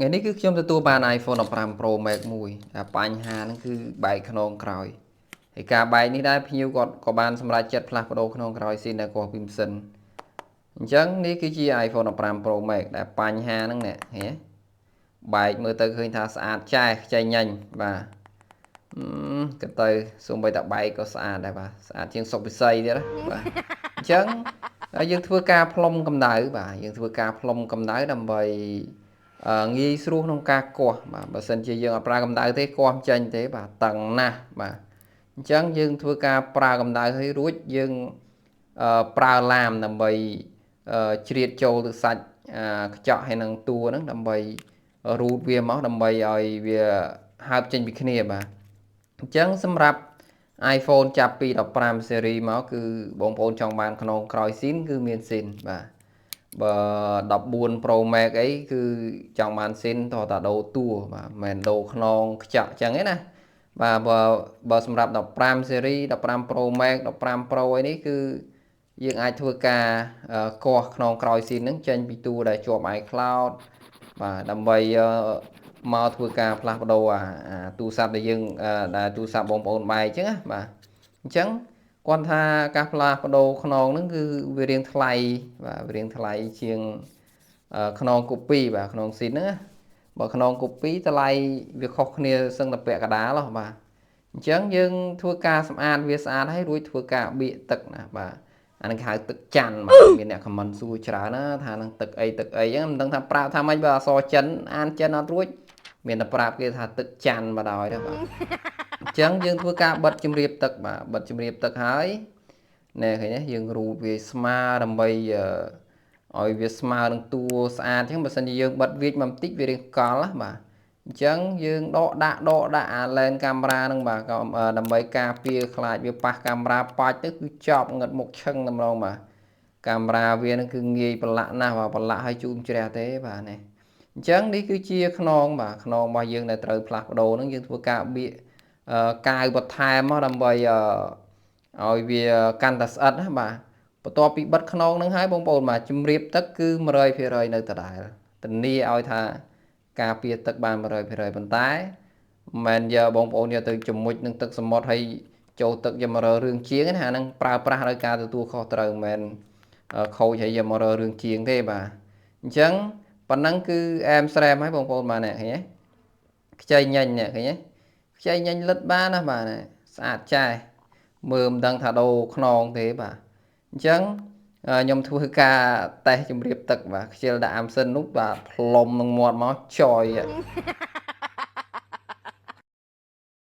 Ngàyនេះគឺខ្ញុំទទួលបាន iPhone 15 Pro Max មួយតែបញ្ហាហ្នឹងគឺបែកខ្នងក្រោយហើយការបែកនេះដែរភ្ញៀវគាត់ក៏បានសម្រេចចិត្តផ្លាស់ប្ដូរខ្នងក្រោយស៊ីនដល់គាត់ពីម៉ាស៊ីនអញ្ចឹងនេះគឺជា iPhone 15 Pro Max ដែលបញ្ហាហ្នឹងណែឃើញបែកមើលទៅឃើញថាស្អាតចែខ្ចីញញបាទក៏ទៅសូម្បីតែបែកក៏ស្អាតដែរបាទស្អាតជាងសុកពិសីទៀតណាបាទអញ្ចឹងយើងធ្វើការផ្លុំកម្ដៅបាទយើងធ្វើការផ្លុំកម្ដៅដើម្បីងាយស្រួលក្នុងការគាស់បាទបើសិនជាយើងអត់ប្រើកម្ដៅទេគាស់មិនចេញទេបាទតឹងណាស់បាទអញ្ចឹងយើងធ្វើការប្រើកម្ដៅឲ្យរួចយើងប្រើឡាមដើម្បីជ្រៀតចូលទៅសាច់ខ្ចក់ហើយនឹងតួហ្នឹងដើម្បីរូតវាមកដើម្បីឲ្យវាហើបចេញពីគ្នាបាទអញ្ចឹងសម្រាប់ iPhone ចាប់ពី15 series មកគឺបងប្អូនចង់បានខ្នងក្រោយស៊ីនគឺមានស៊ីនបាទបើ14 Pro Max អីគឺចង់បានស៊ីនតោះតាដូរតួបាទមិនមែនដូរខ្នងខ្ចក់អញ្ចឹងទេណាបាទបើសម្រាប់15 series 15 Pro Max 15 Pro អីនេះគឺយើងអាចធ្វើការគាស់ខ្នងក្រោយស៊ីនហ្នឹងចេញពីតួដែលជាប់ iCloud បាទដើម្បីមកធ្វើការផ្លាស់ប្ដូរទូរស័ព្ទដែលយើងដែលទូរស័ព្ទបងប្អូនបែកអញ្ចឹងណាបាទអញ្ចឹងគាត់ថាការផ្លាស់ប្ដូរខ្នងហ្នឹងគឺវារៀងថ្លៃបាទវារៀងថ្លៃជាងខ្នងកូពីបាទខ្នងស៊ីនហ្នឹងណាបើខ្នងកូពីតម្លៃវាខុសគ្នាសឹងតែពាក់កណ្ដាលហ៎បាទអញ្ចឹងយើងធ្វើការសម្អាតវាស្អាតហើយរួចធ្វើការបៀកទឹកណាបាទអានឹងគេហៅទឹកច័ន្ទបាទមានអ្នកខមមិនសួរច្រើនណាថានឹងទឹកអីអញ្ចឹងមិនដឹងថាប្រាប់ថាម៉េចបើអក្សរចិនអានចិនអត់រួចមានតែប្រាប់គេថាទឹកច័ន្ទមកដល់ទេបាទអញ្ចឹងយើងធ្វើការបិទជំរាបទឹកបាទបិទជំរាបទឹកហើយណែឃើញទេយើងរូតវាស្មើដើម្បីឲ្យវាស្មើនឹងតួស្អាតអញ្ចឹងបើសិនជាយើងបិទវាចមកបន្តិចវារាងកលណាបាទអញ្ចឹងយើងដកដាក់អាឡែនកាមេរ៉ាហ្នឹងបាទដើម្បីការពារខ្លាចវាប៉ះកាមេរ៉ាបាច់ទៅគឺចប់ងឹតមុខឈឹងតែម្ដងបាទកាមេរ៉ាវាហ្នឹងគឺងាយប្រឡាក់ណាស់បាទប្រឡាក់ឲ្យជូនជ្រះទេបាទនេះអញ្ចឹងនេះគឺជាខ្នងបាទខ្នងរបស់យើងដែលត្រូវផ្លាស់ប្ដូរហ្នឹងយើងធ្វើការបៀកកាវបន្ថែមមកដើម្បីឲ្យវាកាន់តែស្អិតណាបាទបន្ទាប់ពីបិទខ្នងហ្នឹងហើយបងប្អូនបាទជំរាបទឹកគឺ 100% នៅដដែលធានាឲ្យថាការពារទឹកបាន 100% ប៉ុន្តែមិនមែនយកបងប្អូនយកទៅជំមុជនឹងទឹកសមុទ្រហើយចូលទឹកយកមករើរឿងជាងណាអាហ្នឹងប្រើប្រាស់ដោយការទទួលខុសត្រូវមិនមែនខូចហើយយកមករើរឿងជាងទេបាទអញ្ចឹងប៉ុណ្ណឹងគឺអែមស្រែមហើយបងប្អូនបាទនេះឃើញទេខ្ចីញញនេះឃើញទេខ្ចីញញលិតបានណាបាទស្អាតចែមើលមិនដឹងថាដូរខ្នងទេបាទអញ្ចឹងខ្ញុំធ្វើការតេស្តជំរាបទឹកបាទខ្ជិលដាក់អាំសិននោះបាទផ្លុំនឹងមាត់មកចយ